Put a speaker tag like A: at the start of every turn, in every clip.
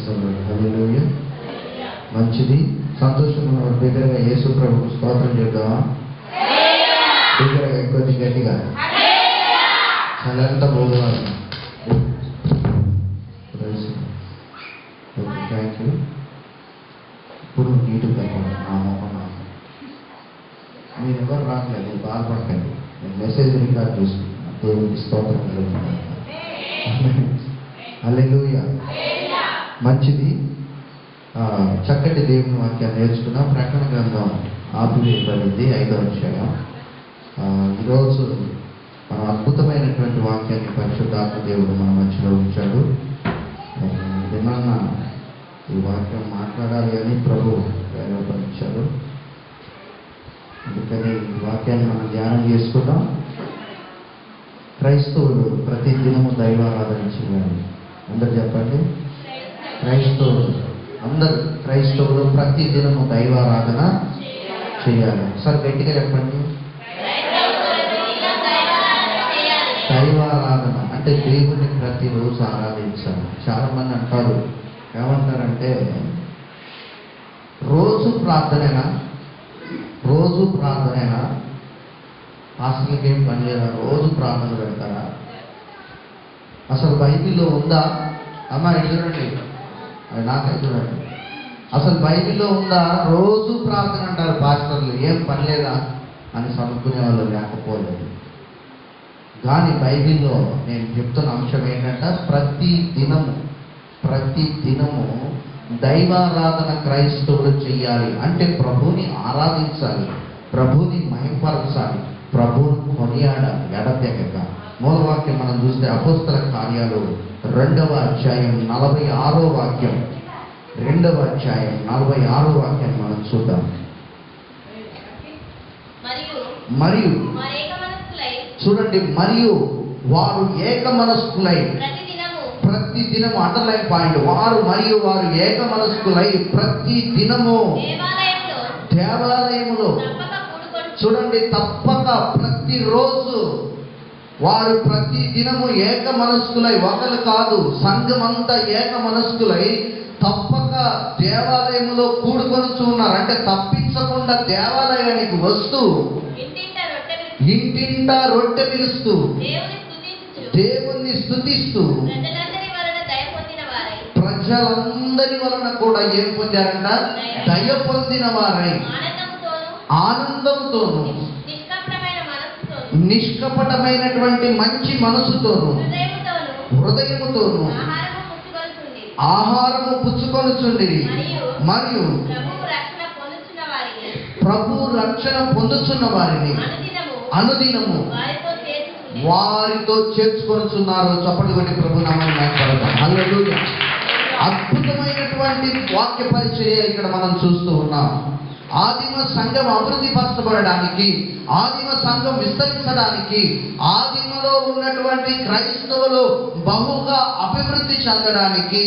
A: స్తోత్రం. హల్లెలూయా. మంచిది, సంతోషంగా దగ్గరగా యేసు ప్రభువుకు స్తోత్రం చేద్దామా? దగ్గరగా కొద్ది గట్టిగా చలంత బోధవారు. Thank you. ఇప్పుడు నీటుగా నా మొహం మీరు ఎవరు రావట్లేదు, బాధపడకండి. నేను మెసేజ్ రికార్డ్ చేసుకుంటున్నాను. దేవునికి స్తోత్రం కలుగుతున్నాను. హల్లెలూయా. మంచిది, చక్కటి దేవుని వాక్యాన్ని నేర్చుకున్నాం. ప్రకటన గ్రంథం ఆపివేయబడింది 5వ అధ్యాయం. ఈరోజు మన అద్భుతమైనటువంటి వాక్యాన్ని పరిశుద్ధాత్మ దేవుడు మన మధ్యలో ఉంచాడు. ఏమన్నా ఈ వాక్యం మాట్లాడాలి అని ప్రభు ప్రేరేపించారు. అందుకని ఈ వాక్యాన్ని మనం ధ్యానం చేసుకుందాం. క్రైస్తవులు ప్రతి దినము దైవారాధన చేయాలి. అందరు చెప్పండి. అందరు క్రైస్తవులు ప్రతి దినము దైవారాధన చేయాలి. ఒకసారి గట్టిగా చెప్పండి. దైవారాధన అంటే దేవుని ప్రతిరోజు ఆరాధించాలి. చాలా మంది అంటారు, ఏమంటారంటే రోజు ప్రార్థనేనా అసలుకి ఏం పని లేదా, రోజు ప్రార్థన పెడతారా? అసలు బైబిల్లో ఉందా? అమ్మా చూడండి, అది నాకైతే చూడండి. అసలు బైబిల్లో ఉందా? రోజు ప్రార్థన అంటారు పాస్టర్లు. ఏం పని లేదా అని చదువుకునే వాళ్ళు లేకపోలేదు. కానీ బైబిల్లో నేను చెప్తున్న అంశం ఏంటంటే ప్రతి దినము దైవారాధన క్రైస్తవులు చేయాలి. అంటే ప్రభుని ఆరాధించాలి, ప్రభుని మహిమపరచాలి, ప్రభుని కొనియాడాలి ఎడతెగక. మూలవాక్యం మనం చూస్తే అపోస్తల కార్యాలు 2వ అధ్యాయం 46వ వాక్యం. 2వ అధ్యాయం 46వ వాక్యాన్ని మనం చూద్దాం. మరియు చూడండి, మరియు వారు ఏక మనస్కులై ప్రతి దినము, అండర్లైన్ పాయింట్, వారు ఏక మనస్కులై ప్రతి దినము దేవాలయములో, చూడండి, తప్పక ప్రతిరోజు వారు ప్రతి దినము ఏక మనస్కులై, ఒకరు కాదు, సంఘమంతా ఏక మనస్కులై తప్పక దేవాలయములో కూడుకొనుచు ఉన్నారు. అంటే తప్పించకుండా దేవాలయానికి వస్తూ ఇంటింటా రొట్టె విరుస్తూ దేవుణ్ణి స్తుతిస్తూ ప్రజలందరి వలన కూడా ఏం పొందారంట? దయ పొందిన వారై ఆనందంతోను నిష్కపటమైనటువంటి మంచి మనసుతోను హృదయముతోను ఆహారము పుచ్చుకొనుచుండిరి. మరియు ప్రభు రక్షణ పొందుచున్న వారిని అనుదినము వారితో చేర్చుకొనుచున్నారు. చప్పట్లు కొట్టి ప్రభు నామమున మహిమపడదాం. హల్లెలూయా. అద్భుతమైనటువంటి వాక్య పరిచర్య ఇక్కడ మనం చూస్తూ ఉన్నాం. ఆదిమ సంఘం అభివృద్ధి పరచబడడానికి, ఆదిమ సంఘం విస్తరించడానికి, ఆదిమలో ఉన్నటువంటి క్రైస్తవులు బహుగా అభివృద్ధి చెందడానికి,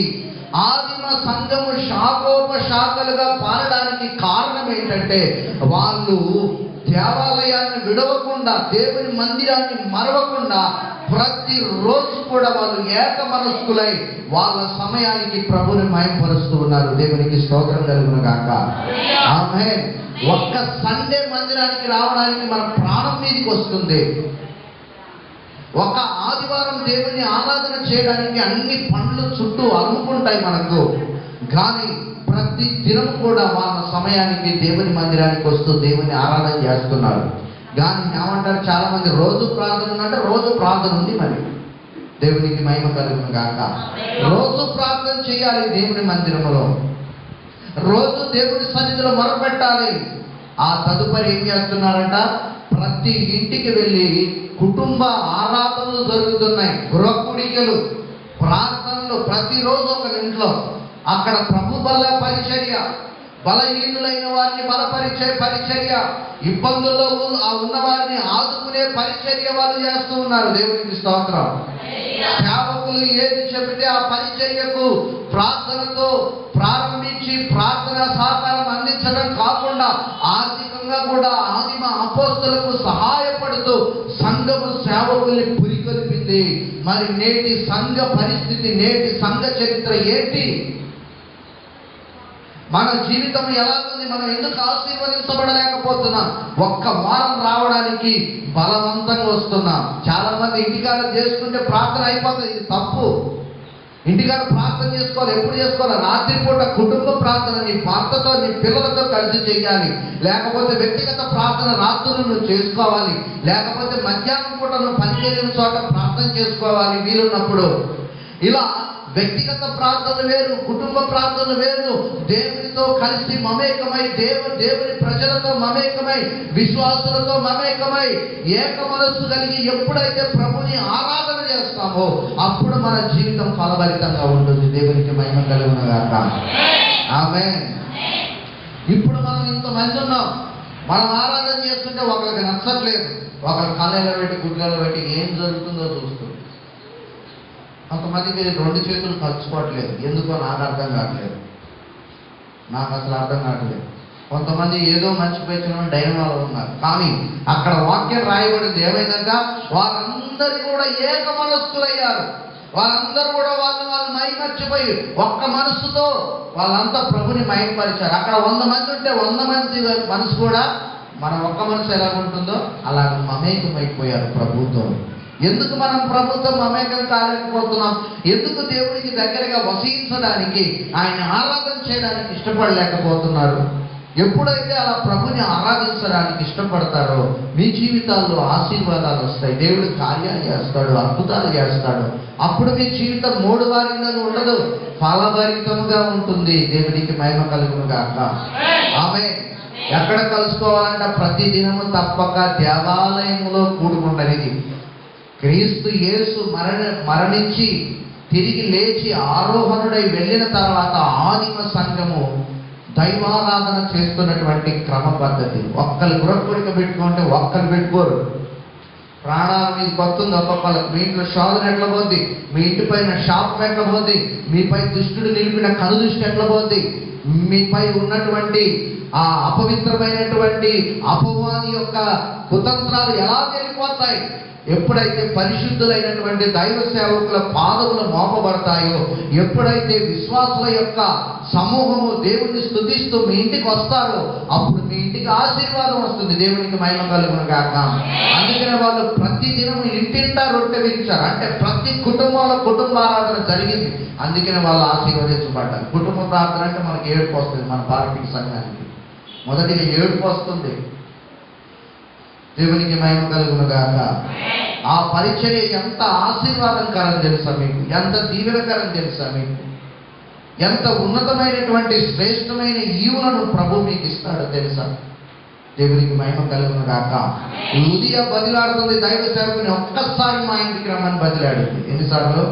A: ఆదిమ సంఘము శాఖోపశాఖలుగా పారడానికి కారణం ఏంటంటే వాళ్ళు దేవాలయాన్ని విడవకుండా, దేవుని మందిరాన్ని మరవకుండా ప్రతిరోజు కూడా వాళ్ళు ఏక మనస్కులై వాళ్ళ సమయానికి ప్రభుని మహిమపరుస్తూ ఉన్నారు. దేవునికి స్తోత్రం కలుగును గాక. ఆమేన్. ఒక్క సండే మందిరానికి రావడానికి మన ప్రాణం మీదకి వస్తుంది. ఒక ఆదివారం దేవుని ఆరాధన చేయడానికి అన్ని పనులు చుట్టూ అలుముకుంటాయి మనకు. కానీ ప్రతి దినం కూడా వాళ్ళ సమయానికి దేవుని మందిరానికి వస్తూ దేవుని ఆరాధన చేస్తున్నారు. కానీ ఏమంటారు చాలా మంది, రోజు ప్రార్థన ఉందంటే రోజు ప్రార్థన ఉంది. మరి దేవునికి మహిమ కలుగును గాక. రోజు ప్రార్థన చేయాలి దేవుని మందిరంలో, రోజు దేవుని సన్నిధిలో మొరపెట్టాలి. ఆ తదుపరి ఏం చేస్తున్నారంట? ప్రతి ఇంటికి వెళ్ళి కుటుంబ ఆరాధనలు జరుగుతున్నాయి, గృహ కూడికలు, ప్రార్థనలు. ప్రతిరోజు ఒక ఇంట్లో అక్కడ ప్రభు బల పరిచర్య, బలహీనులైన వారిని బలపరిచే పరిచర్య, ఇబ్బందుల్లో ఉన్న వారిని ఆదుకునే పరిచర్య వాళ్ళు చేస్తూ ఉన్నారు. దేవునికి స్తోత్రం. సేవకులు ఏది చెబితే ఆ పరిచర్యకు ప్రార్థనతో ప్రారంభించి ప్రార్థన సహకారం అందించడం కాకుండా ఆర్థికంగా కూడా ఆదిమ అపోస్తలకు సహాయపడుతూ సంఘము సేవకుల్ని పురికొల్పింది. మరి నేటి సంఘ పరిస్థితి, నేటి సంఘ చరిత్ర ఏంటి? మన జీవితం ఎలాగుంది, మనం ఎందుకు ఆశీర్వదించబడలేకపోతున్నాం? ఒక్క వారం రావడానికి బలవంతంగా వస్తున్నాం. చాలా మంది ఇంటికాడ చేసుకుంటే ప్రార్థన అయిపోతుంది. ఇది తప్పు. ఇంటికాడ ప్రార్థన చేసుకోవాలి. ఎప్పుడు చేసుకోవాలి? రాత్రిపూట కుటుంబ ప్రార్థన నీ భర్తతో నీ పిల్లలతో కలిసి చేయాలి. లేకపోతే వ్యక్తిగత ప్రార్థన రాత్రులు నువ్వు చేసుకోవాలి. లేకపోతే మధ్యాహ్నం పూట నువ్వు పనిచేయని చోట ప్రార్థన చేసుకోవాలి వీలున్నప్పుడు. ఇలా వ్యక్తిగత ప్రార్థన వేరు, కుటుంబ ప్రార్థన వేరు. దేవునితో కలిసి మమేకమై, దేవుని ప్రజలతో మమేకమై, విశ్వాసులతో మమేకమై, ఏక మనస్సు కలిగి ఎప్పుడైతే ప్రభుని ఆరాధన చేస్తామో అప్పుడు మన జీవితం ఫలభరితంగా ఉంటుంది. దేవునికి మహిమ కలుగును గాక. ఆమేన్. ఇప్పుడు మనం ఇంతమంది ఉన్నాం. మనం ఆరాధన చేస్తుంటే ఒకరికి నచ్చట్లేదు. ఒకరి కళ్ళలో పెట్టి గుడ్లలో పెట్టి ఏం జరుగుతుందో చూస్తుంది. కొంతమందికి రెండు చేతులు ఖర్చుకోవట్లేదు. ఎందుకో నాకు అర్థం కావట్లేదు. నాకు అసలు అర్థం కావట్లేదు. కొంతమంది ఏదో మర్చిపోయిన డైనాలో ఉన్నారు. కానీ అక్కడ వాక్యం రాయబడింది ఏమైందంట, వారందరూ కూడా ఏక మనస్కులయ్యారు. వాళ్ళందరూ కూడా వాళ్ళు మైమర్చిపోయి ఒక్క మనస్సుతో వాళ్ళంతా ప్రభుని మైమరిచారు. అక్కడ 100 మంది ఉంటే 100 మంది మనసు కూడా మన ఒక్క మనసు ఎలా ఉంటుందో అలా మమేకమైపోయారు ప్రభుతో. ఎందుకు మనం ప్రభుత్వం మమేకం కాలేకపోతున్నాం? ఎందుకు దేవుడికి దగ్గరగా వసించడానికి, ఆయన ఆరాధన చేయడానికి ఇష్టపడలేకపోతున్నారు? ఎప్పుడైతే అలా ప్రభుని ఆరాధించడానికి ఇష్టపడతారో మీ జీవితాల్లో ఆశీర్వాదాలు వస్తాయి. దేవుడు కార్యాలు చేస్తాడు, అద్భుతాలు చేస్తాడు. అప్పుడు మీ జీవితం మూడువారిగా ఉండదు, ఫలభరితముగా ఉంటుంది. దేవుడికి మహిమ కలుగును గాక. ఆమేన్. ఎక్కడ కలుసుకోవాలంటే ప్రతి దినము తప్పక దేవాలయంలో కూడుకుంటది. క్రీస్తు యేసు మరణించి తిరిగి లేచి ఆరోహణుడై వెళ్ళిన తర్వాత ఆదిమ సంఘము దైవారాధన చేస్తున్నటువంటి క్రమ పద్ధతి. ఒక్కరు గురకొడిక పెట్టుకుంటే ఒక్కరు పెట్టుకోరు. ప్రాణాల మీద కొత్తుంది ఒక్కొక్కరికి. మీ ఇంట్లో శోధన ఎట్లా పోద్ది, మీ ఇంటి పైన శాపం ఎట్లా పోద్ది, మీపై దుష్టుడు నిలిపిన కనుదృష్టి ఎట్లా పోద్ది, మీపై ఉన్నటువంటి ఆ అపవిత్రమైనటువంటి అపవాది యొక్క కుతంత్రాలు ఎలా వెళ్ళిపోతాయి? ఎప్పుడైతే పరిశుద్ధులైనటువంటి దైవ సేవకుల పాదములు మోపబడతాయో, ఎప్పుడైతే విశ్వాసుల యొక్క సమూహము దేవుణ్ణి స్తుతిస్తూ మీ ఇంటికి వస్తారో అప్పుడు మీ ఇంటికి ఆశీర్వాదం వస్తుంది. దేవునికి మహిమ కలుగును గాక. అందుకనే వాళ్ళు ప్రతి దినము ఇంటింటా రొట్టె విరిచారు. అంటే ప్రతి కుటుంబంలో కుటుంబారాధన జరిగింది. అందుకనే వాళ్ళు ఆశీర్వదించబడ్డారు. కుటుంబ ప్రార్థన అంటే మనకి ఏడుపు వస్తుంది. మన పార్టీ సంఘానికి మొదటిగా ఏడుపు వస్తుంది. దేవునికి మహిమ కలుగును గాక. ఆ పరిచర్య ఎంత ఆశీర్వాదకరం తెలుసా మీకు? ఎంత దీవెనకరం తెలుసా మీకు? ఎంత ఉన్నతమైనటువంటి శ్రేష్టమైన ఈవులను ప్రభు మీకు ఇస్తాడో తెలుసా? దేవునికి మహిమ కలుగును గాక. లుదియా బదిలాడుతుంది దైవ సేవకుని, ఒక్కసారి మా ఇంటికి రమ్మని బదిలాడింది. ఎన్నిసార్లు?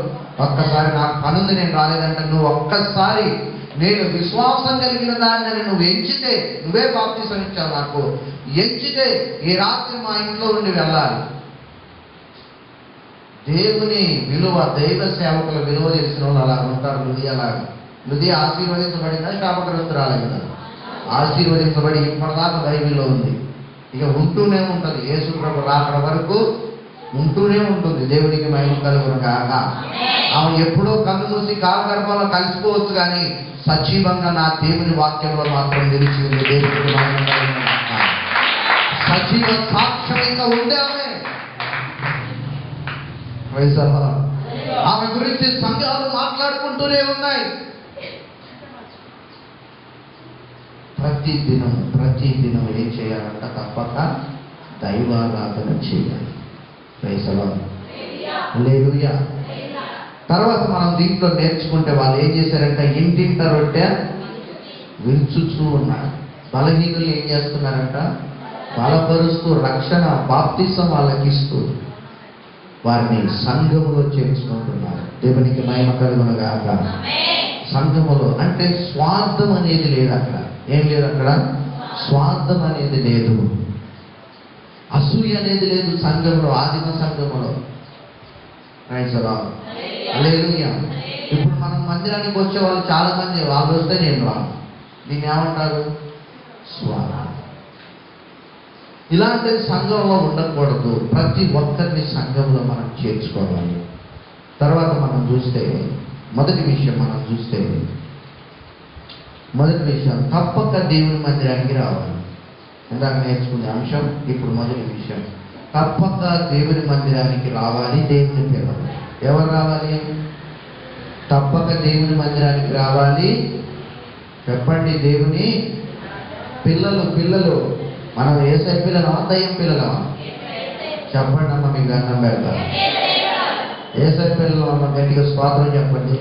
A: ఒక్కసారి. నాకు పనుంది, నేను రాలేదంటే, నువ్వు ఒక్కసారి నేను విశ్వాసం కలిగిన దాన్ని నువ్వు ఎంచితే, నువ్వే బాప్తిసం ఇచ్చావు నాకు, ఎంచితే ఈ రాత్రి మా ఇంట్లో ఉండి వెళ్ళాలి. దేవుని విలువ, దైవ సేవకుల విలువ తెలిసిన వాళ్ళు అలా ఉంటారు. లుదియాలాగా. లుదియా ఆశీర్వదించబడిందా? శాపగ్రస్తురాలే కదా. ఆశీర్వదించబడి ఇప్పటిదాకా బైబిల్లో ఉంది. ఇక ఉంటూనే ఉంటుంది. యేసు ప్రభు రాకడ వరకు ఉంటూనే ఉంటుంది. దేవునికి మహిమ కలుగును గాక. ఆమె ఎప్పుడో కన్ను మూసి కాలగర్భంలో కలిసిపోవచ్చు, కానీ సజీవంగా నా దేవుని వాక్యంలో మాత్రం నిలిచి ఉంది. దేవునికి మహిమ కలుగును గాక. సజీవ సాక్ష్యంగా ఉండే ఆమె. ఆమె గురించి సంఘాలు మాట్లాడుకుంటూనే ఉన్నాయి. ప్రతి దినం ఏం చేయాలంట? తప్పక దైవారాధన చేయాలి. హల్లెలూయా. తర్వాత మనం దీంట్లో నేర్చుకుంటే వాళ్ళు ఏం చేశారంటే ఇంటింట రొట్టె విరుచుచూ ఉన్నారు. బలహీనులు ఏం చేస్తున్నారంట? బలపరుస్తూ, రక్షణ బాప్తిసం వాళ్ళకి ఇస్తూ వారిని సంఘములో చేర్చుకుంటున్నారు. దేవునికి మహిమ కలుగును గాక. సంఘములో అంటే స్వార్థం అనేది లేదు అక్కడ. ఏం లేదు అక్కడ? స్వార్థం అనేది లేదు, అసూయ అనేది లేదు సంఘంలో, ఆదిమ సంఘములో. హల్లెలూయా. ఇప్పుడు మనం మందిరానికి వచ్చే వాళ్ళు చాలా మంది, వాళ్ళు వస్తే నేను రాను. దీన్ని ఏమంటారు? స్వార్థం. ఇలాంటి సంఘంలో ఉండకూడదు. ప్రతి ఒక్కరిని సంఘంలో మనం చేర్చుకోవాలి. తర్వాత మనం చూస్తే మొదటి విషయం మనం చూస్తే మొదటి విషయం, తప్పక దేవుని మందిరానికి రావాలి. ఇందాక నేర్చుకునే అంశం, ఇప్పుడు మొదటి విషయం, తప్పక దేవుని మందిరానికి రావాలి. దేవుని పిల్లలు ఎవరు రావాలి? తప్పక దేవుని మందిరానికి రావాలి. చెప్పండి, దేవుని పిల్లలు. పిల్లలు మనం యేసయ్య పిల్లలమా, దయ్యం పిల్లలమా? చెప్పండి అమ్మ, మీకు దండం పెడతారు. యేసయ్య పిల్లలు అమ్మ, గట్టిగా స్తోత్రం చెప్పండి.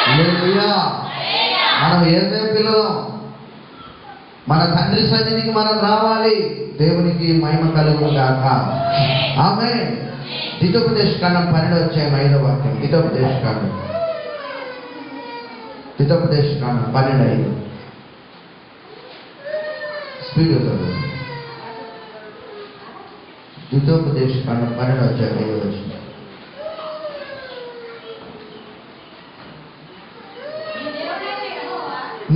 A: హల్లెలూయా. మనం యేసయ్య పిల్లలం. మన తండ్రి సన్నిధికి మనం రావాలి. దేవునికి మహిమ కలుగును గాక. ఆమేన్. ద్వితోపదేశకాండం 12వ అధ్యాయం 5వ వాక్యం. ద్వితోపదేశకాండం 12:5. స్పీడ్ అవుతుంది. ద్వితోపదేశకాండం 12వ అధ్యాయం 5వ వచనం.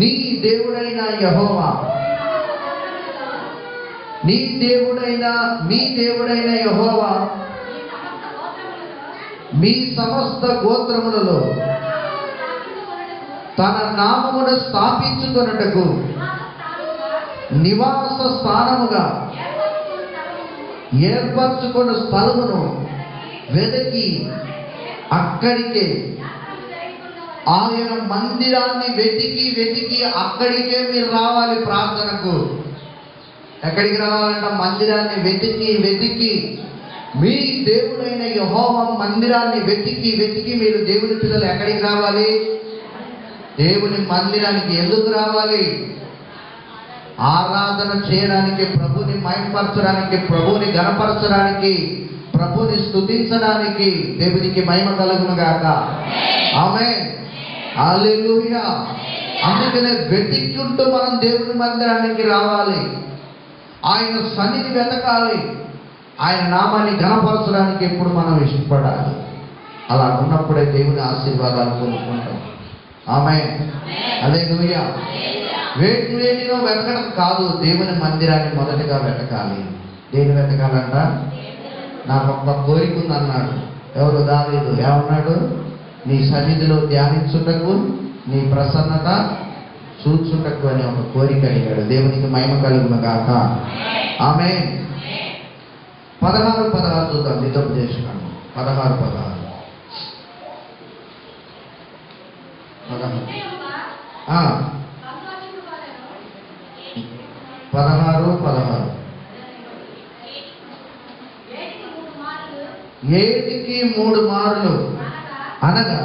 A: నీ దేవుడైన యెహోవా, మీ దేవుడైన యెహోవా మీ సమస్త గోత్రములలో తన నామమును స్థాపించుకొనుటకు నివాస స్థానముగా ఏర్పరచుకున్న స్థలమును వెతికి అక్కడికే, ఆయన మందిరాన్ని వెతికి అక్కడికే మీరు రావాలి ప్రార్థనకు. ఎక్కడికి రావాలంట? మందిరాన్ని వెతికి మీ దేవుడైన యెహోవా మందిరాన్ని వెతికి మీరు దేవుని పిల్లలు ఎక్కడికి రావాలి? దేవుని మందిరానికి. ఎందుకు రావాలి? ఆరాధన చేయడానికి, ప్రభుని మహిమపరచడానికి, ప్రభుని ఘనపరచడానికి, ప్రభుని స్తుతించడానికి. దేవునికి మహిమ కలుగును గాక. ఆమేన్. హల్లెలూయా. అందుకనే వెతుక్కుంటూ మనం దేవుని మందిరానికి రావాలి. ఆయన సన్నిధి వెతకాలి. ఆయన నామాన్ని ఘనపరచడానికి ఎప్పుడు మనం ఇష్టపడాలి. అలా ఉన్నప్పుడే దేవుని ఆశీర్వాదాలు పొందుకుంటాం. ఆమేన్. హల్లెలూయా. వేటిలో వెతకడం కాదు, దేవుని మందిరాన్ని మొదటగా వెతకాలి. దేని వెతకాలంట? నాకు ఒక్క కోరిక ఉందన్నాడు. ఎవరు? దావీదు. ఏమన్నాడు? నీ సన్నిధిలో ధ్యానించుటకు, నీ ప్రసన్నత చూచుటకు అని ఒక కోరిక అడిగాడు. దేవునికి మహిమ కలుగును గాక. ఆమేన్. 16 చూద్దాం. ద్వితోపదేశకాండం 16. ఏటికి 3 మార్లు అనగా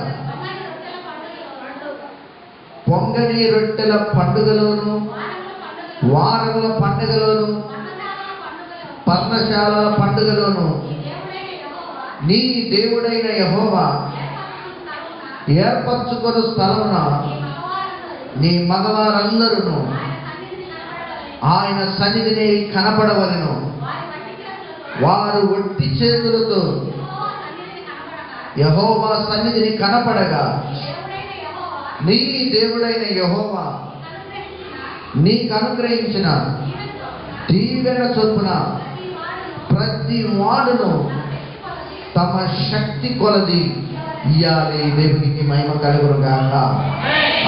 A: పొంగని రొట్టెల పండుగలోను, వారముల పండుగలోను, పర్ణశాలల పండుగలోను నీ దేవుడైన యెహోవా ఏర్పరచుకొను స్థలమున నీ మగవారందరూ ఆయన సన్నిధిని కనపడవలెను. వారు ఒట్టి చేతులతో యెహోవా సన్నిధిని కనపడగా నీ దేవుడైన యెహోవా నీకు అనుగ్రహించిన దీవెన చొప్పున ప్రతి వాడును తమ శక్తి కొలది ఇయ్యాలి. దేవునికి మహిమ కలుగును గాక.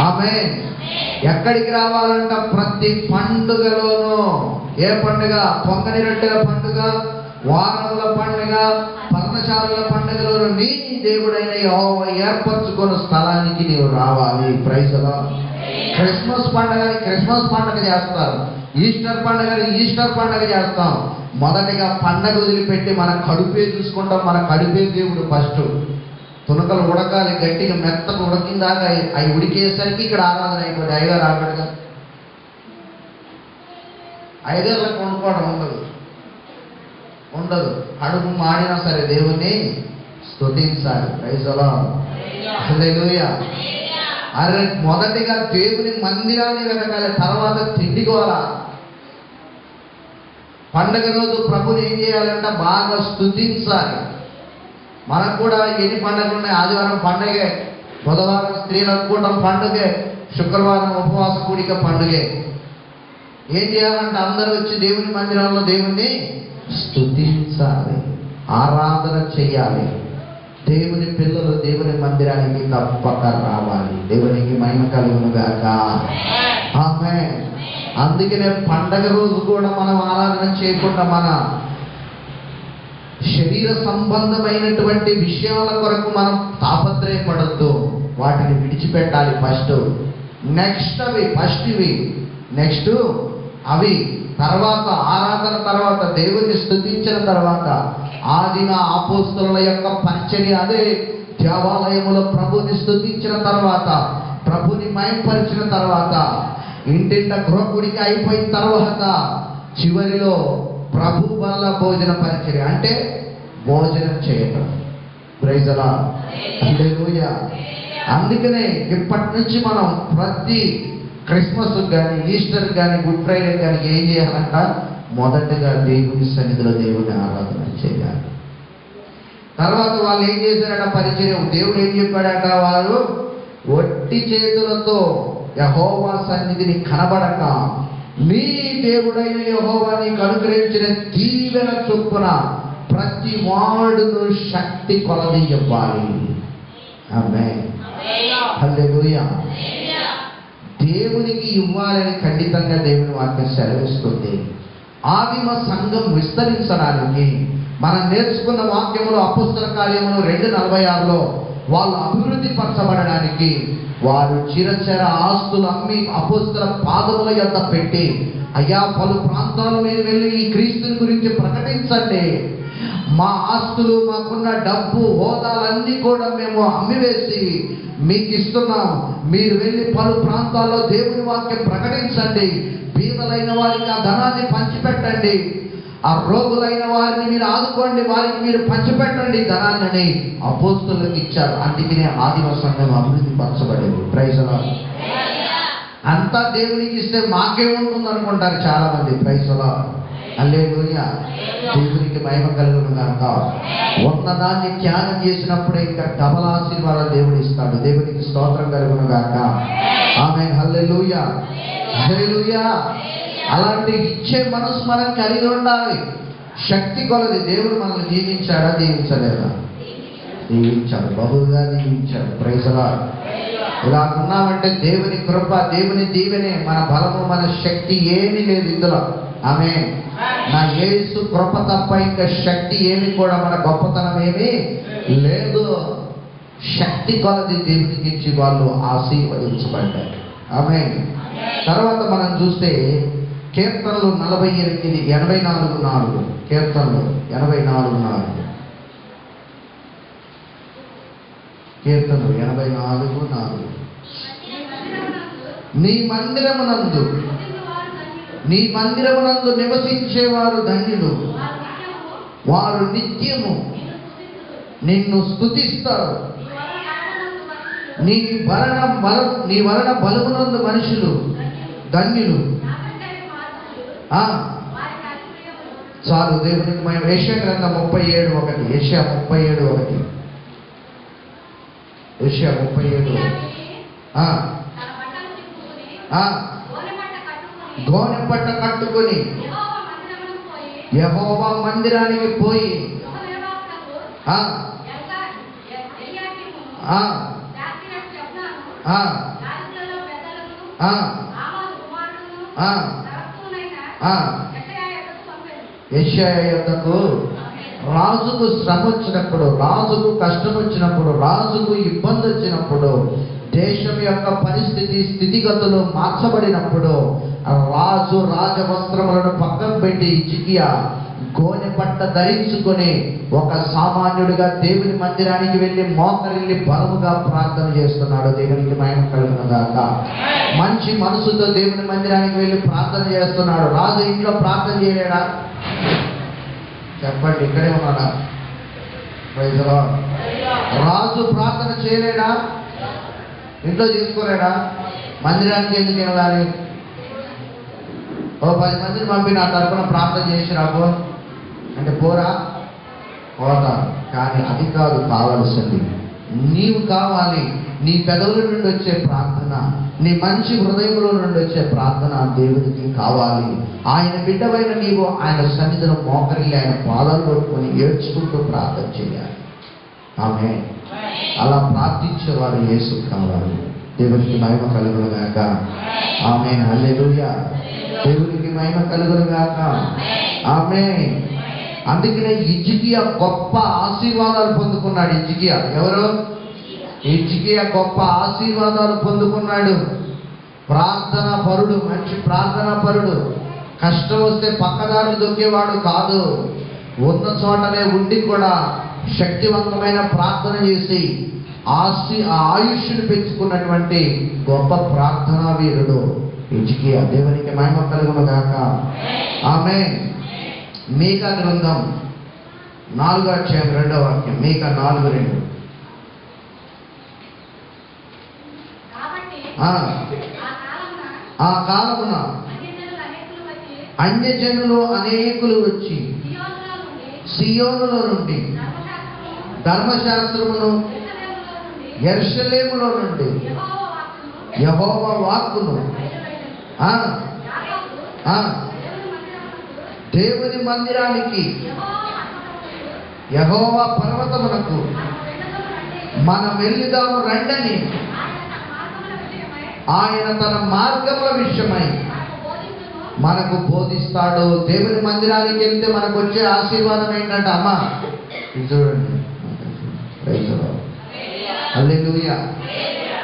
A: ఆమేన్. ఎక్కడికి రావాలంట? ప్రతి పండుగలోనూ. ఏ పండుగ? పొంగని రొట్టెల పండుగ, వారముల పండుగ, పర్ణశాలల పండుగలోను నీ దేవుడైన యెహోవా ఏర్పరచుకున్న స్థలానికి నీవు రావాలి. Praise the Lord. క్రిస్మస్ పండుగని క్రిస్మస్ పండుగ చేస్తారు. ఈస్టర్ పండుగని ఈస్టర్ పండుగ చేస్తాం. మొదటిగా పండగ వదిలిపెట్టి మన కడుపే చూసుకుంటాం. మన కడుపే దేవుడు ఫస్ట్. తునకలు ఉడకాలి, గట్టిగా మెత్తగా ఉడికిందాకా అవి ఉడికేసరికి ఇక్కడ ఆరాధన అయిపోయింది. అయ్యగారు ఆగడుగా అయ్యగారులకు వండుకోవడం ఉండదు. కడుపు మాడినా సరే దేవుణ్ణి స్తుతించాలి. Praise the lord. హల్లెలూయా. అరే, మొదటిగా దేవుని మందిరాన్ని వెతకాలి, తర్వాత తిండికోవాలా. పండగ రోజు ప్రభుని ఏం చేయాలంటే బాగా స్తుతించాలి. మనకు కూడా ఎన్ని పండుగలు ఉన్నాయి? ఆదివారం పండుగే, బుధవారం స్త్రీల కూటం పండుగే, శుక్రవారం ఉపవాస కూడిక పండుగే. ఏం చేయాలంటే అందరూ వచ్చి దేవుని మందిరంలో దేవుణ్ణి స్తుతించాలి, ఆరాధన చెయ్యాలి. దేవుని పిల్లలు దేవుని మందిరానికి తప్పక రావాలి. దేవునికి మహిమ కలుగును గాక. ఆమేన్. అందుకనే పండగ రోజు కూడా మనం ఆరాధన చేయకుండా మన శరీర సంబంధమైనటువంటి విషయాల కొరకు మనం తాపత్రయపడద్దు. వాటిని విడిచిపెట్టాలి. నెక్స్ట్ అవి తర్వాత ఆరాధన తర్వాత దేవుని స్తుతించిన తర్వాత ఆదిమ అపోస్తలుల యొక్క పరిచర్య, అదే దేవాలయములో ప్రభుని స్తుతించిన తర్వాత, ప్రభుని మయంపరిచిన తర్వాత, ఇంటింట గృహకుడికి అయిపోయిన తర్వాత చివరిలో ప్రభు వల్ల భోజన పరిచర్య, అంటే భోజనం చేయటం. Praise the lord. హల్లెలూయా. అందుకనే ఇప్పటి నుంచి మనం ప్రతి క్రిస్మస్ కానీ, ఈస్టర్ కానీ, గుడ్ ఫ్రైడే కానీ ఏం చేయాలంట? మొదటగా దేవుని సన్నిధిలో దేవుని ఆరాధన చేయాలి. తర్వాత వాళ్ళు ఏం చేశారట? పరిచర్య. దేవుడు ఏం చెప్పాడట? వారు ఒట్టి చేతులతో యెహోవా సన్నిధిని కనబడక నీ దేవుడైన యెహోవా నీకు అనుగ్రహించిన దీవెన చొప్పున ప్రతి వాడును శక్తి కొలది ఇవ్వాలి. ఆమేన్. హల్లెలూయా. దేవునికి ఇవ్వాలని ఖండితంగా దేవుని వాక్యం సెలవిస్తుంది. ఆదిమ సంఘం విస్తరించడానికి మనం నేర్చుకున్న వాక్యములు అపోస్తల కార్యములు 2:46లో వాళ్ళు అభివృద్ధి పరచబడడానికి వారు చిరచర ఆస్తులు అమ్మి అపోస్తల పాదముల యొద్ద పెట్టి, అయ్యా పలు ప్రాంతాల మీద వెళ్ళి ఈ క్రీస్తుని గురించి ప్రకటించండి, మా ఆస్తులు, మాకున్న డబ్బు, హోదాలన్నీ కూడా మేము అమ్మివేసి మీకు ఇస్తున్నాం, మీరు వెళ్ళి పలు ప్రాంతాల్లో దేవుని వాక్యం ప్రకటించండి, బీదలైన వారికి ఆ ధనాన్ని పంచిపెట్టండి, ఆ రోగులైన వారిని మీరు ఆదుకోండి, వారికి మీరు పంచిపెట్టండి ధనాన్ని అపోస్తలులకు ఇచ్చారు. అందుకనే ఆదిమ సంఘం అభివృద్ధి పరచబడేది. Praise the lord. అంతా దేవునికి ఇస్తే మాకేముంటుంది అనుకుంటారు చాలా మంది. Praise the lord. హల్లెలూయా. దేవునికి మహిమ కలుగును గాక. ఉన్నదాన్ని త్యాగం చేసినప్పుడే ఇంకా డబల్ ఆశీర్వాదం దేవుడు ఇస్తాడు. దేవునికి స్తోత్రం కలుగును గాక. ఆమేన్. హల్లెలూయా. హల్లెలూయా. అలాంటి ఇచ్చే మనసు మనం కలిగి ఉండాలి. శక్తి కొలది దేవుడు మనల్ని దీవించాడా? దీవించలేదా? దీవించాడు. బహుగా దీవించాడు. Praise the lord. ఇలా ఉన్నామంటే దేవుని కృప, దేవుని దీవెనే. మన బలము, మన శక్తి ఏమీ లేదు ఇందులో. ఆమేన్. నా యేసు కృప తప్ప ఇంకా శక్తి ఏమి కూడా, మన గొప్పతనం ఏమీ లేదు. శక్తి కొలది దేవునికి ఇచ్చి వాళ్ళు ఆశీర్వదించబడ్డారు. ఆమేన్. తర్వాత మనం చూస్తే కీర్తనలు 84:4 కీర్తనలు 84:4 కీర్తనలు 84:4 నీ మందిరమునందు నివసించేవారు ధన్యులు, వారు నిత్యము నిన్ను స్తుతిస్తారు. నీ వలన బలమునందు మనుషులు ధన్యులు. చాలు. దేవునికి మేము యెషయా గ్రంథం 37:1 యెషయా 37:1 యెషయా 37 గోనె పట్ట కట్టుకొని యెహోవా మందిరానికి పోయి యెషయా యొద్దకు రాజుకు శ్రమ వచ్చినప్పుడు, రాజుకు కష్టం వచ్చినప్పుడు, రాజుకు ఇబ్బంది వచ్చినప్పుడు, దేశం యొక్క స్థితిగతులు మార్చబడినప్పుడు రాజు రాజవస్త్రములను పక్కన పెట్టి హిజ్కియా గోనె పట్ట ధరించుకొని ఒక సామాన్యుడిగా దేవుని మందిరానికి వెళ్ళి మోకరిల్లి బలముగా ప్రార్థన చేస్తున్నాడు. దేవునికి మహిమ కలుగును గాక. మంచి మనసుతో దేవుని మందిరానికి వెళ్ళి ప్రార్థన చేస్తున్నాడు. రాజు ఇంట్లో ప్రార్థన చేయలేడా? చెప్పండి, ఇక్కడే ఉన్నాడా? Praise the lord. రాజు ప్రార్థన చేయలేడా? ఇంట్లో చేసుకోలేడా? మందిరానికి ఎందుకు వెళ్ళాలి? ఓ 10 మందిని పంపి నా తరపున ప్రార్థన చేసి రాబో అంటే పోరా? పోతాను. కానీ అది కాదు కావాల్సింది. నీవు కావాలి. నీ పెదవుల నుండి వచ్చే ప్రార్థన, నీ మంచి హృదయంలో నుండి వచ్చే ప్రార్థన దేవునికి కావాలి. ఆయన బిడ్డవైన నీవు ఆయన సన్నిధిలో మోకరిల్లి ఆయన పాదాలు పట్టుకొని ఏడ్చుకుంటూ ప్రార్థన చేయాలి. ఆమె అలా ప్రార్థించేవారు యేసు కావాలి. దేవునికి మహిమ కలుగును గాక. ఆమేన్. హల్లెలూయా. దేవునికి మహిమ కలుగును గాక. ఆమేన్. అందుకనే హిజ్కియా గొప్ప ఆశీర్వాదాలు పొందుకున్నాడు. హిజ్కియా ఎవరు? హిజ్కియా గొప్ప ఆశీర్వాదాలు పొందుకున్నాడు. ప్రార్థనా పరుడు, మంచి ప్రార్థనా పరుడు. కష్టం వస్తే పక్కదారులు దొక్కేవాడు కాదు. ఉన్న చోటనే ఉండి కూడా శక్తివంతమైన ప్రార్థన చేసి ఆయుష్ను పెంచుకున్నటువంటి గొప్ప ప్రార్థనా వీరుడు హిజ్కియా. దేవునికి మహిమ కలుగును గాక. ఆమేన్. మీకా గ్రంథం 4వ అధ్యాయం 2వ వాక్యం. మీకా 4:2. ఆ కాలమున అన్యజనులు అనేకులు వచ్చి సియోనులో నుండి ధర్మశాస్త్రమును యెరూషలేములో నుండి యెహోవా వాక్కును దేవుని మందిరానికి యెహోవా పర్వతమునకు మనం వెళ్ళుదాము రండని ఆయన తన మార్గముల విషయమై మనకు బోధిస్తాడు. దేవుని మందిరానికి వెళ్తే మనకు వచ్చే ఆశీర్వాదం ఏంటంటే, అమ్మా ఇది చూడండి, హల్లెలూయా.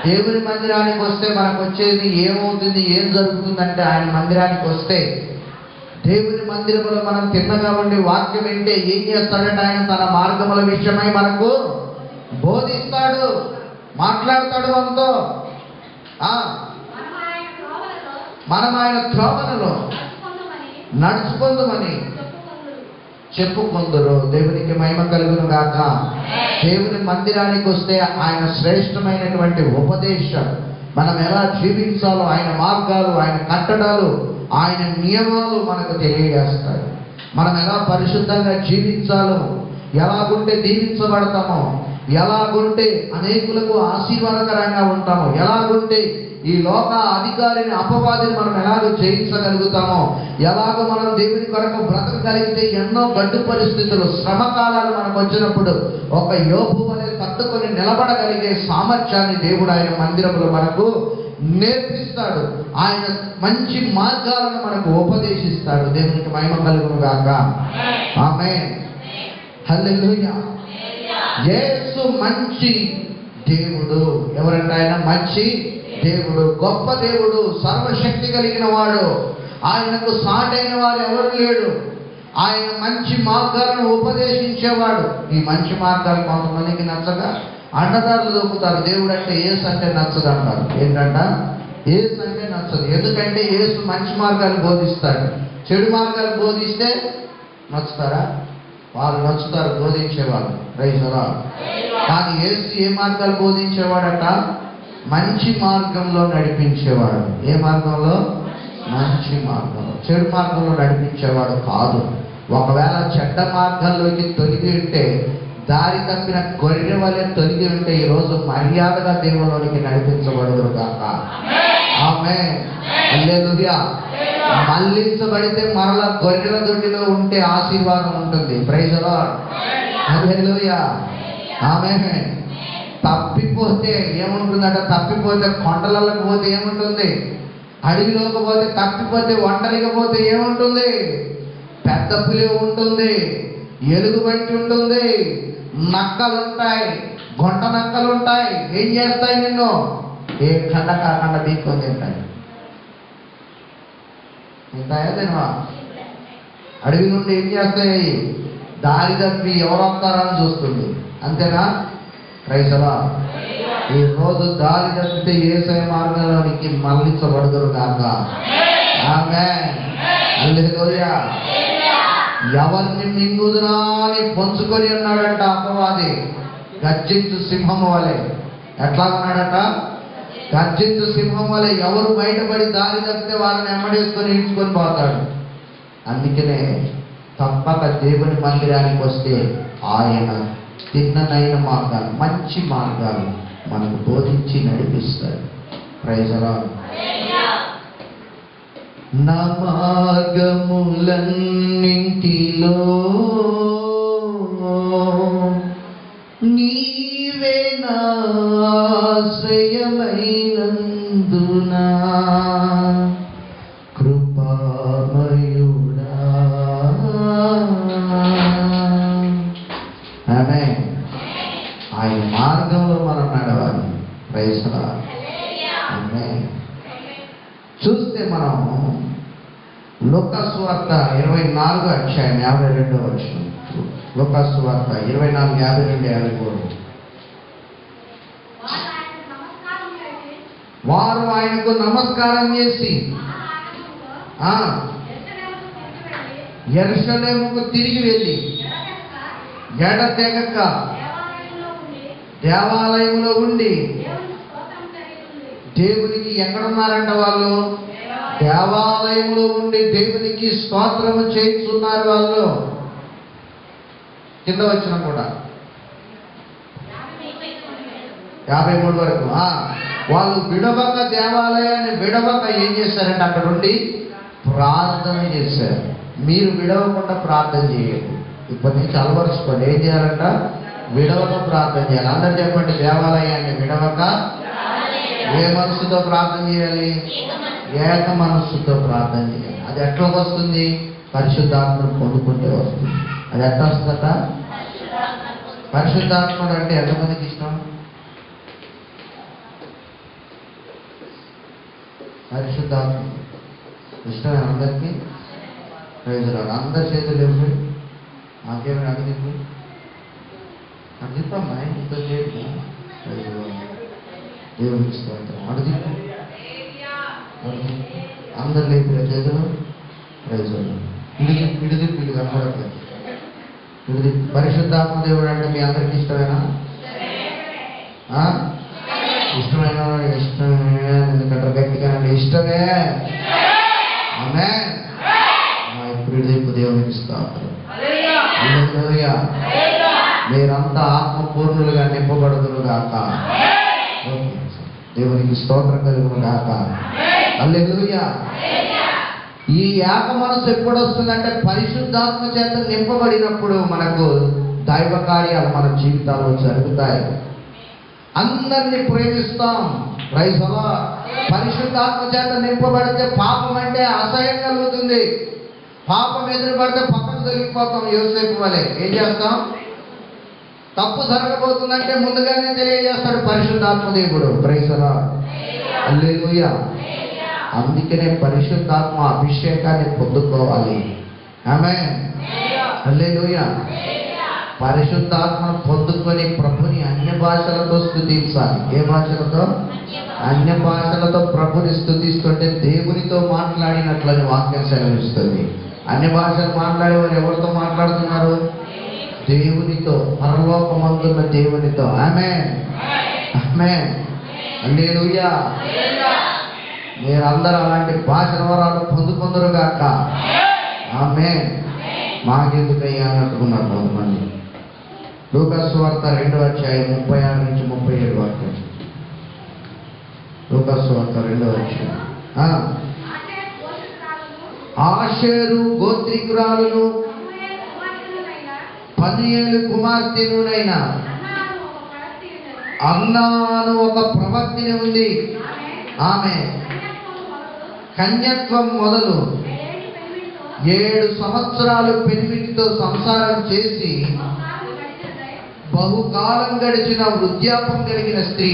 A: దేవుని మందిరానికి వస్తే మనకు వచ్చేది ఏమవుతుంది, ఏం జరుగుతుందంటే, ఆయన మందిరానికి వస్తే దేవుని మందిరములో మనం తిన్నగా ఉండి వాక్యం వింటే ఏం చేస్తాడంటే, ఆయన తన మార్గముల విషయమై మనకు బోధిస్తాడు, మాట్లాడతాడు మనతో. మనం ఆయన త్రోవలలో నడుచుకుందామని చెప్పుకుందరు. దేవునికి మహిమ కలుగును గాక. దేవుని మందిరానికి వస్తే ఆయన శ్రేష్టమైనటువంటి ఉపదేశం, మనం ఎలా జీవించాలో, ఆయన మార్గాలు, ఆయన కట్టడాలు, ఆయన నియమాలు మనకు తెలియజేస్తాయి. మనం ఎలా పరిశుద్ధంగా జీవించాలో, ఎలాగుంటే దీవించబడతామో, ఎలాగుంటే అనేకులకు ఆశీర్వాదకరంగా ఉంటామో, ఎలాగుంటే ఈ లోక అధికారిని అపవాదిని మనం ఎలాగో జయించగలుగుతామో, ఎలాగో మనం దేవుని కొరకు బ్రతకగలిగితే ఎన్నో గడ్డు పరిస్థితులు, శ్రమకాలాలు మనకు వచ్చినప్పుడు ఒక యోబు వలె తట్టుకొని నిలబడగలిగే సామర్థ్యాన్ని దేవుడు ఆయన మందిరంలో మనకు నేర్పిస్తాడు. ఆయన మంచి మార్గాలను మనకు ఉపదేశిస్తాడు. దేవునికి మహిమ కలుగును గాక. ఆమేన్. హల్లెలూయా. యేసు మంచి దేవుడు. ఎవరంటే ఆయన మంచి దేవుడు, గొప్ప దేవుడు, సర్వశక్తి కలిగిన వాడు. ఆయనకు సాటైన వారు ఎవరు లేడు. ఆయన మంచి మార్గాలను ఉపదేశించేవాడు. ఈ మంచి మార్గాలు కొంతమందికి నచ్చగా అండదారులు దొక్కుతారు. దేవుడు అంటే యేసు అంటే నచ్చదు అంటారు. ఏంటంట? యేసు అంటే నచ్చదు. ఎందుకంటే యేసు మంచి మార్గాలు బోధిస్తాడు. చెడు మార్గాలు బోధిస్తే నచ్చుతారా? వాళ్ళు నచ్చుతారు, బోధించేవాళ్ళు. రైతురా. కానీ యేసు ఏ మార్గాలు బోధించేవాడట? మంచి మార్గంలో నడిపించేవాడు. ఏ మార్గంలో? మంచి మార్గంలో. చెడు మార్గంలో నడిపించేవాడు కాదు. ఒకవేళ చెడ్డ మార్గంలోకి తొలిగి ఉంటే, దారి తప్పిన గొర్రె వలె తొలిగి ఉంటే, ఈరోజు మర్యాదగా దేవుళ్ళలోనికి నడిపించబడదు కాక. ఆమేన్. హల్లెలూయా. మళ్ళించబడితే మరలా గొర్రెల దొడ్డిలో ఉంటే ఆశీర్వాదం ఉంటుంది. Praise the lord. Hallelujah. Amen. తప్పిపోతే ఏముంటుందట? తప్పిపోతే కొండలకు పోతే ఏముంటుంది? అడవిలోకి పోతే, తప్పిపోతే ఒంటరిగా పోతే ఏముంటుంది? పెద్ద పులి ఉంటుంది, ఎలుగుబంటి ఉంటుంది, నక్కలుంటాయి, గొంట నక్కలుంటాయి. ఏం చేస్తాయి? నిన్ను ఏ కండ కాకుండా తీసుకొని తింటాయి. తింటాయా? తినవా? అడవి నుండి ఏం చేస్తాయి? దారి తప్పి ఎవరు వస్తారని చూస్తుంది. అంతేనా? రైతులా. ఈ రోజు దారి తప్పితే యేసయ్య మార్గంలోనికి మళ్ళించబడదురు కాక. ఆమేన్. హల్లెలూయా. ఎవరిని మింగుదునా అని పొంచుకొని ఉన్నాడంట అపవాది, గర్జించు సింహం వలె. ఎట్లా ఉన్నాడట? గర్జించు సింహం వలె. ఎవరు బయటపడి దారి తప్పితే వాళ్ళని ఎమ్మడేసుకొని ఈడ్చుకొని పోతాడు. అందుకనే తప్పక దేవుని మందిరానికి వస్తే ఆయన తిన్ననైన మార్గాలు, మంచి మార్గాలు మనకు బోధించి నడిపిస్తాడు. Praise the Lord. నా మార్గములన్నింటిలో నీ నీవే నా ఆశ్రయమైనందునా కృపామయుడా. ఆమేన్. ఆయన మార్గంలో మనం నడవాలి. Praise lord. ఆమేన్. చూస్తే మనం లూకా సువార్త 24వ అధ్యాయం 52వ వచనం. లూకా సువార్త 24, 52, 53. వారు ఆయనకు నమస్కారం చేసి యెరూషలేముకు తిరిగి వెళ్ళి ఎడతెగక దేవాలయంలో ఉండి దేవునికి ఎక్కడున్నారంట వాళ్ళు? దేవాలయంలో ఉండి దేవునికి స్తోత్రము చేస్తున్నారు వాళ్ళు. కింద వచ్చిన కూడా 53 వరకు వాళ్ళు విడవక, దేవాలయాన్ని విడవక ఏం చేశారంటే అక్కడ ఉండి ప్రార్థన చేశారు. మీరు విడవకుండా ప్రార్థన చేయండి. ఇప్పటి నుంచి అలవరుచుకోండి. ఏం చేయాలంట? విడవక ప్రార్థన చేయాలి. అందరు చెప్పండి, దేవాలయాన్ని విడవక ఏ మనస్సుతో ప్రార్థన చేయాలి? ఏక మనస్సుతో ప్రార్థన చేయాలి. అది ఎట్లా వస్తుంది? పరిశుద్ధాత్మను పొందుకుంటే వస్తుంది. అది ఎట్లా వస్తుందట? పరిశుద్ధాత్ముడు అంటే ఎంతమందికి ఇష్టం? పరిశుద్ధాత్ముడు ఇష్టమే అందరికీ. Praise Lord. అందరి చేతులు ఇవ్వండి. నాకేమైనా అడిగింది అడిగిపోమ్మా, ఇంత చేయండి. దేవుడికి స్తోత్రం. అడిగి అందరు లేపిన చేతులు. Praise Lord. విడిది కనపడట్లేదు. విడిది. పరిశుద్ధాత్మ దేవుడు అంటే మీ అందరికి ఇష్టమేనా? ఇష్టమైన ఇష్టమే. ఎందుకంటే గట్టిగా ఇష్టమే. ఆమేన్. ఇప్పుడు దేవునికి స్తోత్రం. హల్లెలూయా. మీరంతా ఆత్మపూర్ణులుగా నింపబడుదురు గాక. దేవునికి స్తోత్రం కలుగును గాక. హల్లెలూయా. ఈ ఏక మనసు ఎప్పుడు వస్తుందంటే పరిశుద్ధాత్మ చేత నింపబడినప్పుడు మనకు దైవ కార్యాలు మన జీవితాల్లో జరుగుతాయి. అందరినీ ప్రేమిస్తాం. Praise lord. పరిశుద్ధాత్మ చేత నింపబడితే పాపం అంటే అసహ్యం కలుగుతుంది. పాపం ఎదురు పడితే పక్కకు దొరికిపోతాం. యోసేపు వలె ఏం చేస్తాం? తప్పు జరగబోతుందంటే ముందుగానే తెలియజేస్తాడు పరిశుద్ధాత్మ దేవుడు. Praise lord. హల్లెలూయా. అందుకనే పరిశుద్ధాత్మ అభిషేకాన్ని పొందుకోవాలి. ఆమేన్. హల్లెలూయా. పరిశుద్ధాత్మను పొందుకొని ప్రభుని అన్య భాషలతో స్తుతించాలి. ఏ భాషలతో? అన్య భాషలతో ప్రభుని స్తుతిస్తుంటే దేవునితో మాట్లాడినట్లని వాక్యం సెలవిస్తుంది. అన్య భాషలు మాట్లాడేవారు ఎవరితో మాట్లాడుతున్నారు? దేవునితో, పరలోకమందున్న దేవునితో. ఆమేన్. ఆమేన్. హల్లెలూయా. మీరందరూ అలాంటి భాషల వరాలు పొందుకుందరు గాక. ఆమేన్. మాకెందుకయ్యా అన్నట్టుకున్నారు కొంతమంది. లూకా సువార్త 2వ అధ్యాయం 36 నుంచి 37 వరకు. లూకా సువార్త 2వ అధ్యాయం. ఆషేరు గోత్రికురాలును పనియేలు కుమార్తెనునైన అన్నాను ఒక ప్రవక్తిని ఉంది. ఆమె కన్యత్వం మొదలు 7 సంవత్సరాలు పెనిమిటితో సంసారం చేసి బహుకాలం గడిచిన వృద్ధాపం కలిగిన స్త్రీ.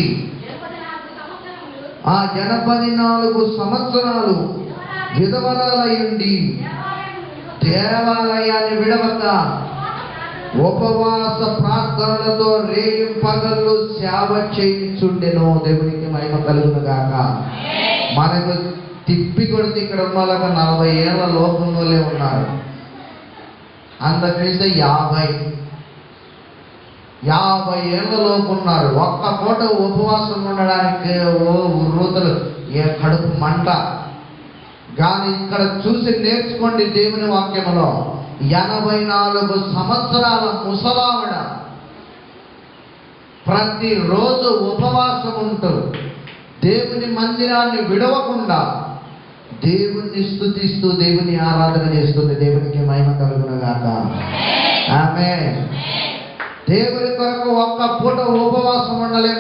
A: 84 సంవత్సరాలు విధవరాలయుండి దేవాలయాన్ని విడవక ఉపవాస ప్రార్థనలతో రేయింపగళ్ళు సేవ చేయించుండెను. దేవునికి మహిమ కలుగును గాక. మనకు తిప్పి కొడితే ఇక్కడ ఉన్న వాళ్ళకి 40 ఏళ్ల లోకంలోనే ఉన్నారు. అంతకుమించి 50 ఏళ్ల లోపు ఉన్నారు. ఒక్క పూట ఉపవాసం ఉండడానికి ఉర్రూతలు కడుపు మంట. కానీ ఇక్కడ చూసి నేర్చుకోండి దేవుని వాక్యములో 84 సంవత్సరాల ముసలావిడ ప్రతిరోజు ఉపవాసం ఉంటూ దేవుని మందిరాన్ని విడవకుండా దేవుణ్ణి స్తుతిస్తూ దేవుని ఆరాధన చేస్తుంది. దేవునికి మహిమ కలుగును గాక. ఆమేన్. దేవుని కొరకు ఒక్క పూట ఉపవాసం ఉండలేం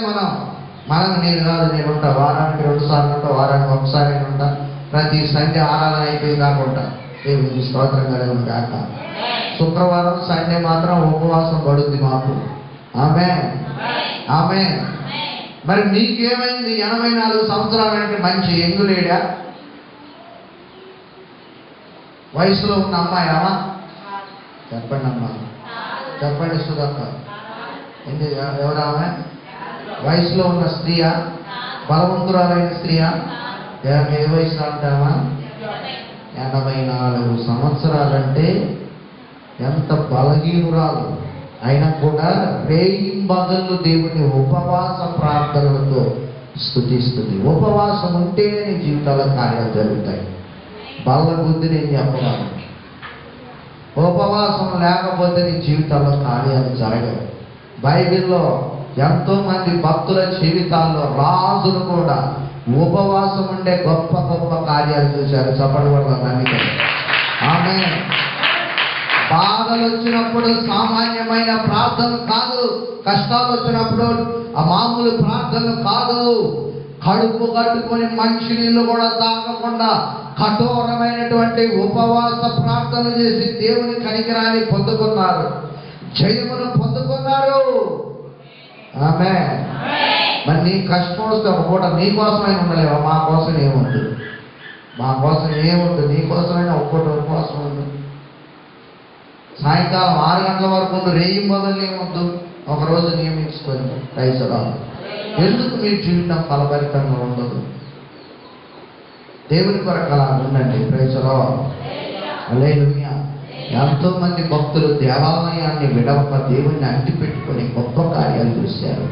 A: మనం నేను కాదు, నేను ఉంటా వారానికి 2 సార్లు ఉంటా, వారానికి 1 సారి ఉంటా, ప్రతి సండే ఆరాధన అయిపోయింది కాకుండా. దేవునికి స్తోత్రం కలుగును గాక. శుక్రవారం సండే మాత్రం ఉపవాసం పడుద్ది మాకు. ఆమేన్, ఆమేన్. మరి మీకేమైంది? 84 సంవత్సరాలంటే మంచి ఎంగులేడా? వయసులో ఉన్న అమ్మాయా? చెప్పండి అమ్మా, చెప్పండి సుధక్క. ఎవరామె? వయసులో ఉన్న స్త్రీయా? బలవంతురాలైన స్త్రీయా? ఏ వయసు అంటామా? 84 సంవత్సరాలంటే ఎంత బలహీనురాలు అయినా కూడా రేయింబగళ్ళు దేవుని ఉపవాస ప్రార్థనలతో స్తుతిస్తుంది. ఉపవాసం ఉంటేనే నీ జీవితాల కార్యాలు జరుగుతాయి. బల్ల బుద్ధి నేను చెప్పగలను. ఉపవాసం లేకపోతే నీ జీవితాల్లో కార్యాలు జరగవు. బైబిల్లో ఎంతో మంది భక్తుల జీవితాల్లో రాజులు కూడా ఉపవాసం ఉండే గొప్ప గొప్ప కార్యాలు చూశారు. చెప్పడం నమ్మిక. ఆమేన్. బాధలు వచ్చినప్పుడు సామాన్యమైన ప్రార్థన కాదు, కష్టాలు వచ్చినప్పుడు ఆ మామూలు ప్రార్థన కాదు. కడుపు కట్టుకొని మంచి నీళ్ళు కూడా తాగకుండా కఠోరమైనటువంటి ఉపవాస ప్రార్థన చేసి దేవుని కనికరాన్ని పొందుకున్నారు, జయమును పొందుకున్నారు. ఆమేన్. మరి నీ కష్టం వస్తే ఒక పూట నీ కోసమైనా ఉండలేవా? మా కోసం ఏముంది? మా కోసం ఏముంది? నీ కోసమైనా ఒక పూట ఉపవాసం ఉంది. సాయంకాలం 6 గంటల వరకు ఉండు, రేయి మొదలు ఏమొద్దు, ఒకరోజు నియమించుకొని రైసరాలు. ఎందుకు మీ జీవితం ఫలభరితంగా ఉండదు? దేవుని కొరకు అలా ఉండండి. ప్రైసరాలు. హల్లెలూయా. ఎంతో మంది భక్తులు దేవాలయాన్ని విడవక దేవుణ్ణి అంటిపెట్టుకొని గొప్ప కార్యాలు చూశారు.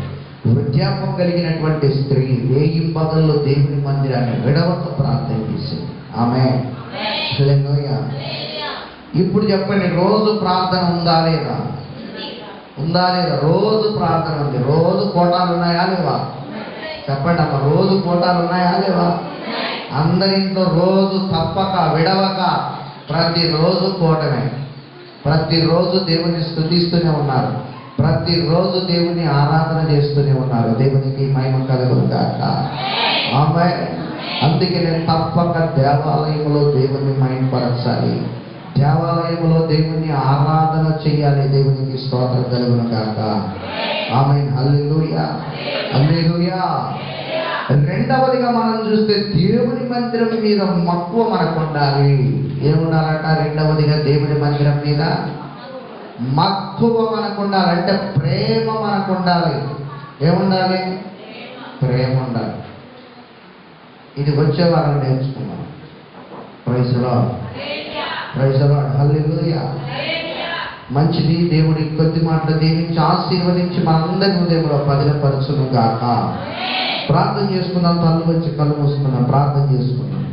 A: వృద్ధాపం కలిగినటువంటి స్త్రీ రేయింబగల్లో దేవుని మందిరాన్ని విడవక ప్రార్థన చేసింది. ఆమేన్. హల్లెలూయా. ఇప్పుడు చెప్పండి, రోజు ప్రార్థన ఉందా లేదా? ఉందా లేదా? రోజు ప్రార్థన ఉంది. రోజు కోటాలు ఉన్నాయా లేవా? చెప్పండి అమ్మ, రోజు కోటాలు ఉన్నాయా లేవా? అందరింట్లో రోజు తప్పక విడవక ప్రతిరోజు కోటమే. ప్రతిరోజు దేవుని స్తుతిస్తూనే ఉన్నారు, ప్రతిరోజు దేవుని ఆరాధన చేస్తూనే ఉన్నారు. దేవునికి మహిమ కలుగును గాక. ఆమేన్. అందుకే నేను తప్పక దేవాలయంలో దేవుని మహిమపరచాలి, దేవాలయంలో దేవుని ఆరాధన చేయాలి. దేవునికి స్తోత్రం కలుగును గాక. ఆమేన్. హల్లెలూయా, హల్లెలూయా. రెండవదిగా మనం చూస్తే దేవుని మందిరం మీద మక్కువ మనకు ఉండాలి. ఏముండాలట? రెండవదిగా దేవుని మందిరం మీద మక్కువ మనకు ఉండాలి. అంటే ప్రేమ మనకు ఉండాలి. ఏముండాలి? ప్రేమ ఉండాలి. ఇది వచ్చే వారం నేర్చుకున్నాం. Praise lord, praise lord. Hallelujah. మంచిది. దేవుడి కొద్ది మాటలు దీవించి ఆశీర్వదించి మనందరి హృదయంలో పదిలపరచును గాక. ప్రార్థన చేసుకుందాం. తల్లు వచ్చి కళ్ళు మూసుకున్నాం. ప్రార్థన చేసుకుందాం.